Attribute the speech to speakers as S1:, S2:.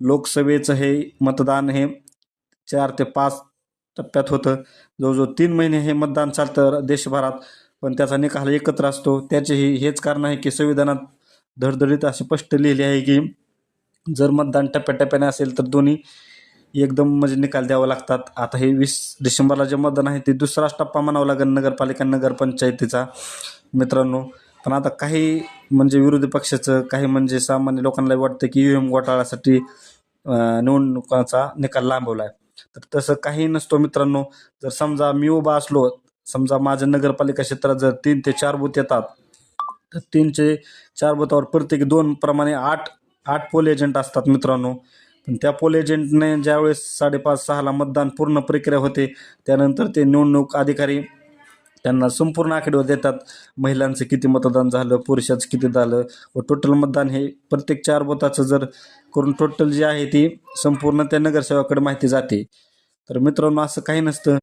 S1: लोकसभेचं हे मतदान हे 4 ते 5 टप्प्यात होतं. जवळजवळ 3 महिने हे मतदान चालतं देशभरात, पण त्याचा निकाल एकत्र असतो. त्याचेही हेच कारण आहे की संविधानात धडधडीत असे स्पष्ट लिहिले आहे की जर मतदान टप्प्याटप्प्याने असेल तर दोन्ही एकदम म्हणजे निकाल द्यावे लागतात. आता हे 20 डिसेंबरला जे मतदान आहे ते दुसराच टप्पा म्हणावा लागेल नगरपालिका नगरपंचायतीचा मित्रांनो. पण आता काही म्हणजे विरोधी पक्षाचं, काही म्हणजे सामान्य लोकांना वाटतं की ईव्हीएम घोटाळ्यासाठी निवडणुकाचा निकाल लांबवला आहे. तर तसं काही नसतो मित्रांनो. जर समजा मी उभा असलो, समजा माझ्या नगरपालिका क्षेत्रात जर 3 ते 4 बूथ येतात, तर 3 ते 4 बूथावर प्रत्येकी 2 प्रमाणे 8 पोल एजंट असतात मित्रांनो. पण त्या पोल एजंटने ज्यावेळेस 5:30-6ला मतदान पूर्ण प्रक्रिया होते, त्यानंतर ते निवडणूक अधिकारी त्यांना संपूर्ण आकडेवारी देतात. महिलांचं किती मतदान झालं, पुरुषाचं किती झालं व टोटल मतदान हे प्रत्येक 4 बूथाचं जर करून टोटल जी आहे ती संपूर्ण त्या नगरसेवकाकडे माहिती जाते. तर मित्रांनो असं काही नसतं.